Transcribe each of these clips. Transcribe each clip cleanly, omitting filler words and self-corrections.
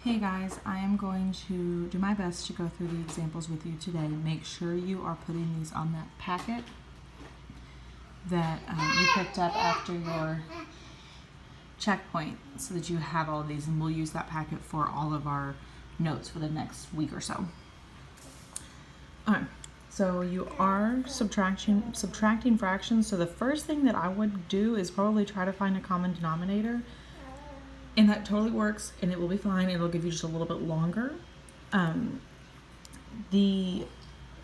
Hey guys, I am going to do my best to go through the examples with you today. Make sure you are putting these on that packet that you picked up after your checkpoint so that you have all of these, and we'll use that packet for all of our notes for the next week or so. Alright, so you are subtracting fractions, so the first thing that I would do is probably try to find a common denominator. And that totally works, and it will be fine. It'll give you just a little bit longer. The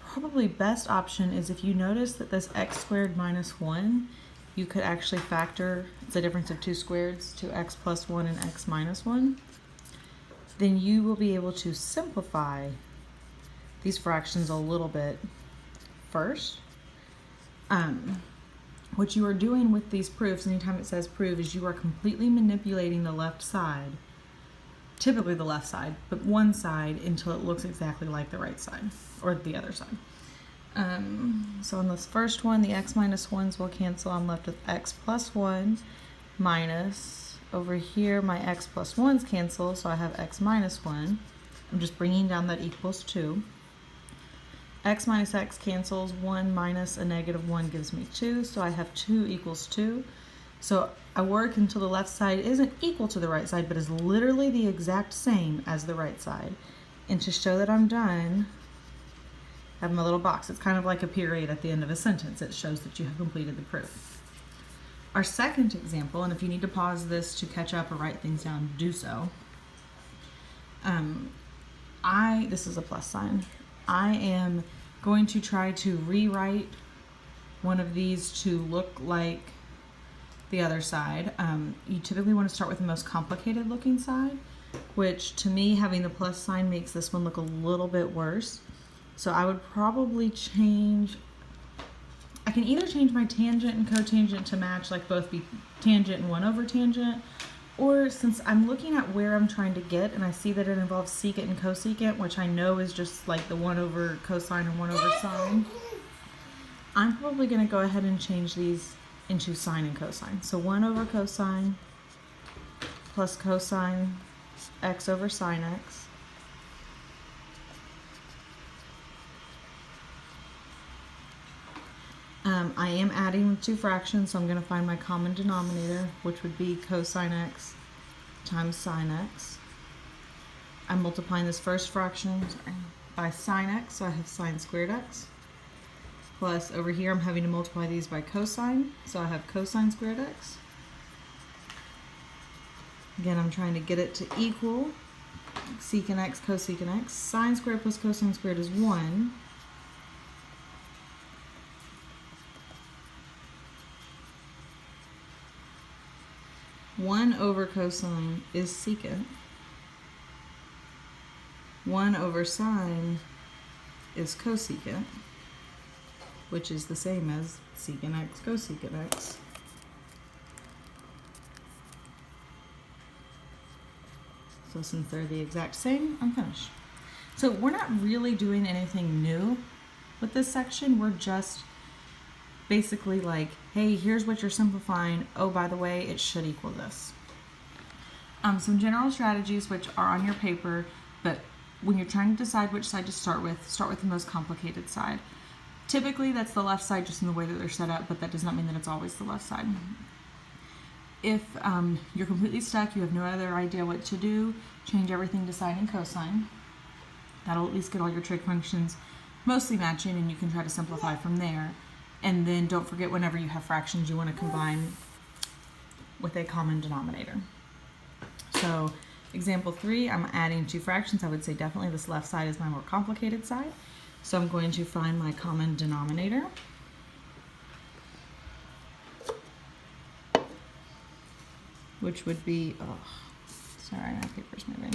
probably best option is if you notice that this x squared minus 1, you could actually factor the difference of two squareds to x plus 1 and x minus 1. Then you will be able to simplify these fractions a little bit first. What you are doing with these proofs, anytime it says prove, is you are completely manipulating the left side, typically the left side, but one side until it looks exactly like the right side, or the other side. So on this first one, the x minus 1s will cancel. I'm left with x plus 1 minus, over here my x plus 1s cancel, so I have x minus 1. I'm just bringing down that equals 2. X minus x cancels, 1 minus a negative 1 gives me 2, so I have 2 equals 2. So I work until the left side isn't equal to the right side, but is literally the exact same as the right side. And to show that I'm done, I have my little box. It's kind of like a period at the end of a sentence. It shows that you have completed the proof. Our second example, and if you need to pause this to catch up or write things down, do so. This is a plus sign. I am going to try to rewrite one of these to look like the other side. You typically want to start with the most complicated looking side, which to me, having the plus sign makes this one look a little bit worse. So I would probably I can either change my tangent and cotangent to match, like both be tangent and 1 over tangent, or since I'm looking at where I'm trying to get and I see that it involves secant and cosecant, which I know is just like the 1 over cosine and 1 over sine, I'm probably going to go ahead and change these into sine and cosine. So 1 over cosine plus cosine x over sine x. I am adding two fractions, so I'm going to find my common denominator, which would be cosine x times sine x. I'm multiplying this first fraction by sine x, so I have sine squared x. Plus, over here, I'm having to multiply these by cosine, so I have cosine squared x. Again, I'm trying to get it to equal secant x, cosecant x. Sine squared plus cosine squared is 1. One over cosine is secant. 1 over sine is cosecant, which is the same as secant x, cosecant x. So since they're the exact same, I'm finished. So we're not really doing anything new with this section. We're just basically like, hey, here's what you're simplifying. Oh, by the way, it should equal this. Some general strategies which are on your paper, but when you're trying to decide which side to start with the most complicated side. Typically, that's the left side just in the way that they're set up, but that does not mean that it's always the left side. If you're completely stuck, you have no other idea what to do, change everything to sine and cosine. That'll at least get all your trig functions mostly matching, and you can try to simplify from there. And then don't forget, whenever you have fractions, you want to combine with a common denominator. So example 3, I'm adding two fractions. I would say definitely this left side is my more complicated side. So I'm going to find my common denominator. Which would be, sorry, my paper's moving.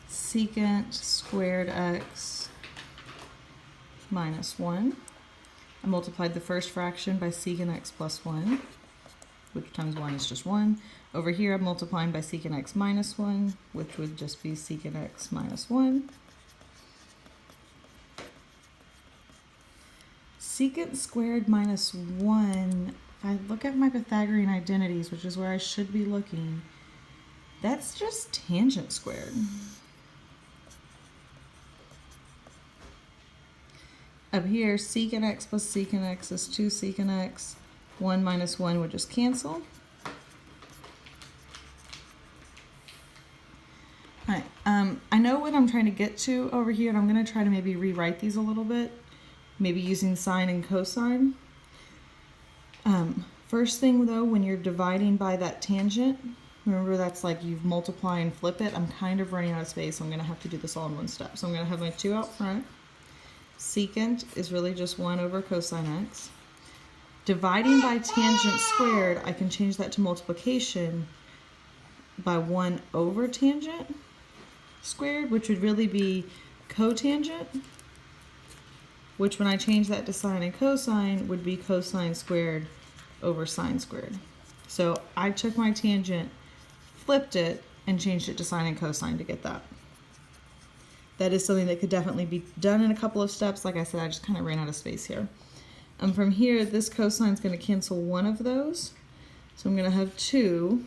Secant squared x minus 1. I multiplied the first fraction by secant x plus 1, which times 1 is just 1. Over here, I'm multiplying by secant x minus 1, which would just be secant x minus 1. Secant squared minus 1 if I look at my Pythagorean identities, which is where I should be looking, that's just tangent squared. Up here, secant x plus secant x is 2 secant x. 1 minus 1 would just cancel. Alright, I know what I'm trying to get to over here, and I'm going to try to maybe rewrite these a little bit, maybe using sine and cosine. First thing though, when you're dividing by that tangent, remember that's like you multiply and flip it. I'm kind of running out of space, so I'm going to have to do this all in one step. So I'm going to have my 2 out front. Secant is really just 1 over cosine x. Dividing by tangent squared, I can change that to multiplication by 1 over tangent squared, which would really be cotangent, which when I change that to sine and cosine would be cosine squared over sine squared. So I took my tangent, flipped it, and changed it to sine and cosine to get that. That is something that could definitely be done in a couple of steps. Like I said, I just kind of ran out of space here. From here, this cosine is going to cancel one of those. So I'm going to have 2.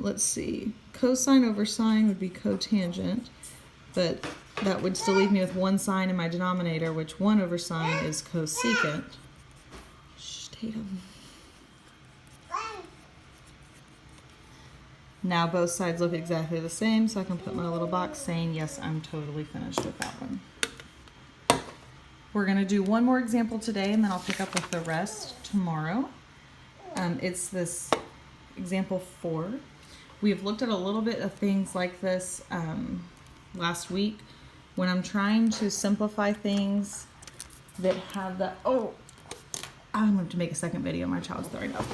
Let's see. Cosine over sine would be cotangent, but that would still leave me with 1 sine in my denominator, which 1 over sine is cosecant. Shh, Tatum. Now both sides look exactly the same, so I can put my little box saying, yes, I'm totally finished with that one. We're going to do one more example today, and then I'll pick up with the rest tomorrow. It's this example 4. We've looked at a little bit of things like this last week. When I'm trying to simplify things that have the, oh, I'm going to make a second video. My child's throwing up.